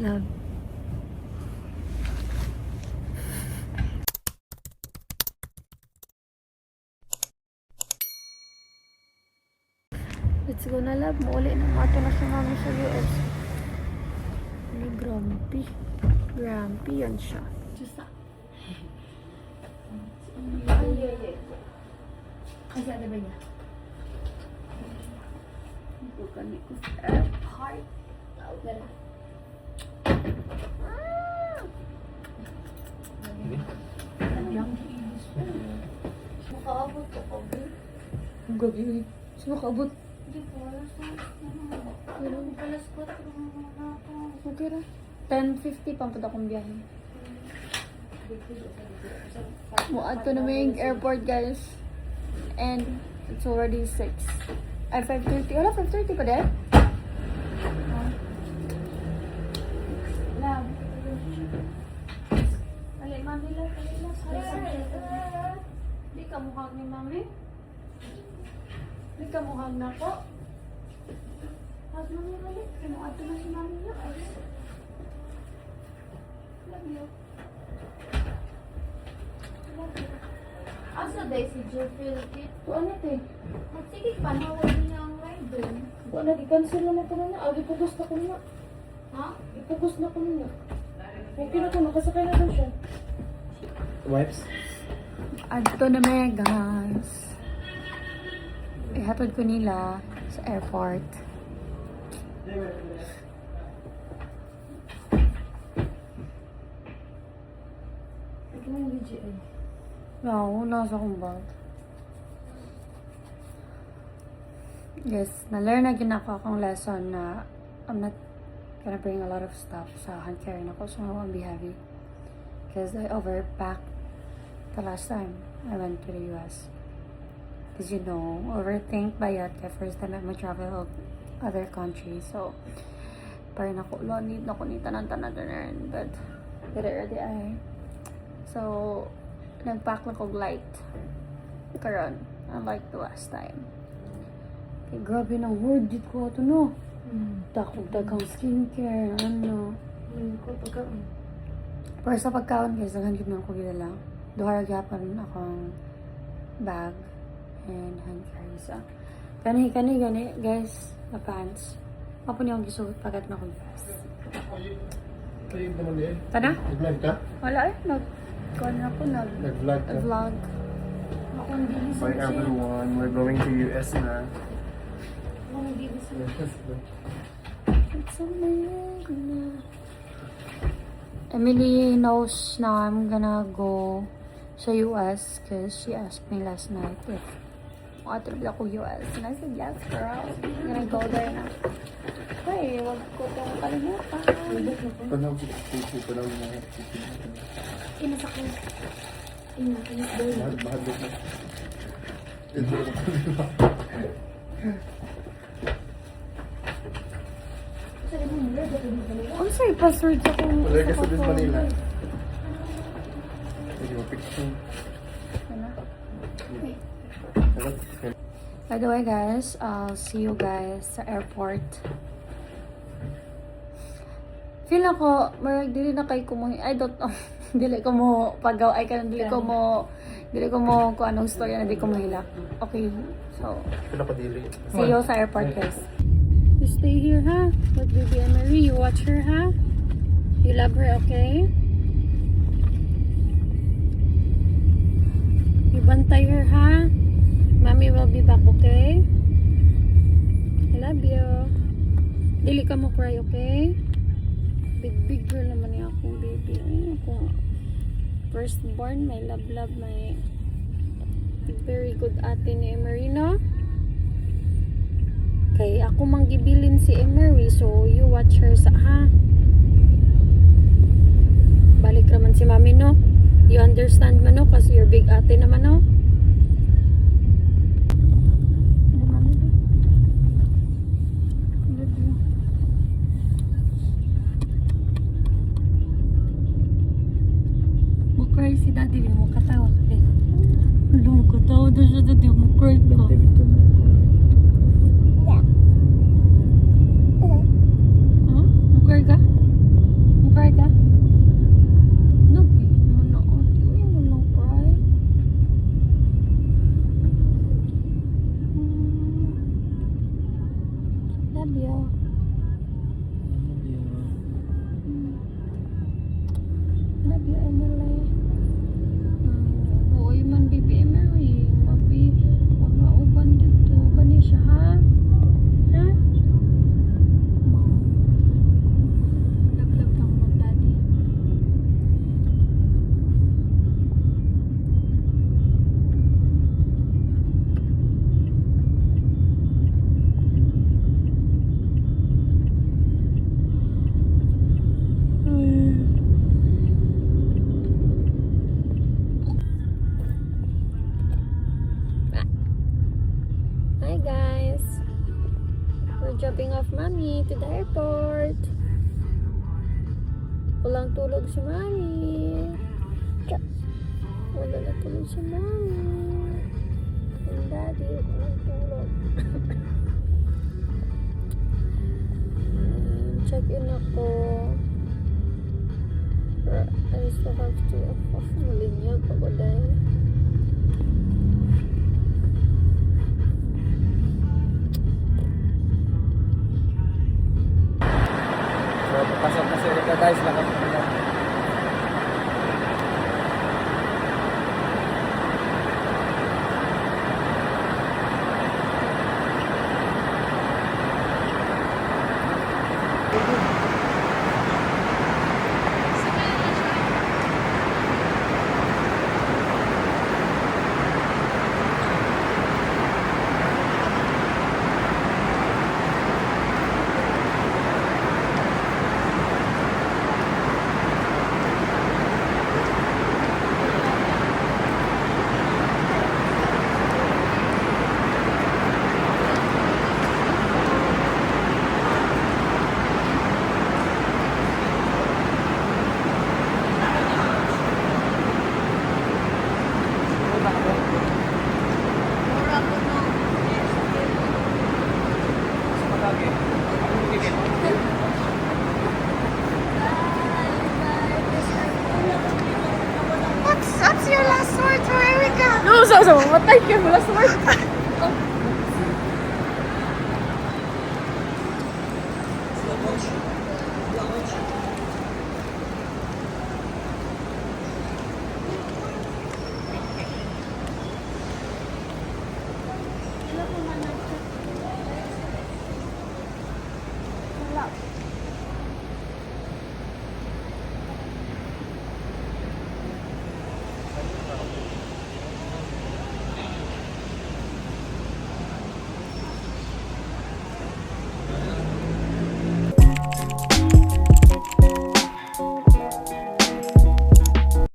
Love. Let's go na, love. Mauli na. Mato na siya mami sa US. Ay, grumpy. Grumpy yan siya. Jusa. Ay. Kasi ano ba niya? Ito kami ko sa heart. Out na lang. Makaabot ko gabi. Ang gabi. Sino makaabot? Hindi po. Alas 4 na ako. Okay ra. 10:50 pang pada kong biyahe. Muad ko na may airport, guys. And it's already 6. Ay, 5:30. Wala, 5:30 pa din? Love. Alay, mami lang. Di ka mukhang ni mami? Di ka mukhang na po? Hag mami balik. Muad ko na si mami lang. Love you. Asa day si Jeffrey Kit? Ano ito eh? Sige pa, nawag niya ang rider. Wala, di-cancel naman ko na na. Ipugos na ko na. Ha? Ipugos na ko na. Okay na ko, nakasakay na daw siya. Wipes? Adto na may guys. Ihatod ko nila sa airport. Ito yung UGA. No, nasa akong bag. Yes, na-learn na akong lesson na I'm not gonna bring a lot of stuff sa hand carry na ko, so I won't be heavy. Because I overpacked the last time I went to the US. Because you know, overthink ba yat the first time I travel other countries. So, parang ako, need na ko ni tanan-tanan rin. But, ready ay. So, nagpack lang kong light. Karon, unlike the last time. Kaya grabe ng word dito ko ito, no? Takog dagang skincare, ano. Pero sa pagkaon, guys, naghanggit na ako gila lang. Duharag yapan akong bag and hand carry sa. Gani, guys, na pants. Mapo niya akong gisuot pagkat na akong fast. Ayun naman din. Tana? Nag-vlog ka? Wala eh, Nag-vlog ka? vlog. Ako hindi Hi everyone, we're going to US na. It's amazing. Emily knows now I'm gonna go sa US because she asked me last night if trip ako US. And I said, yes girl, I'm gonna go there na. Ay, wag ko itong kalimutan. Panawag na. Inasak ko. Bahad na. Ang sorry, password sa kong... Wala ka sa Dis Manila. Hindi mo picture. By the way guys, I'll see you guys sa airport. Feel ako, marag dili na kay kumo, I don't know. Dili ko mo pagaw, dili ko mo kung anong story na di ko mahilak. Okay, so see you sa airport guys. You stay here, ha? With baby Emery, you watch her, ha? You love her, okay? You bantay her, ha? Mommy will be back, okay? I love you. Dili ka mo cry, okay? Big girl naman niya akong baby. Ay, ako. Firstborn, may love, may very good ate ni Emery, no? Kay ako manggibilin si Emery, so you watch her sa, ha? Balik naman si mami, no? You understand man, no? Kasi you're big ate naman, no? Cry si daddy, di mo katawa eh. Hindi mo katawa daw siya, daddy mo cry ka. Huh? Mo cry ka? Cry ka? No, mo na. Hindi mo lang cry. Love you. Love you, Emily. Uy man, baby Emily. Mabi, huwag na uban dito. Bani siya, ha? Ha? Love lang mo, daddy. Hi guys, we're dropping off mommy to the airport. Walang tulog si mommy. Wala na tulog si mommy. And daddy, walang tulog. Check in ako. I still have to malinyag ako dahil. So, papasok na si Erika guys. Lakad na lang. What's your last word for Erica? No, so, matay ka. Last word.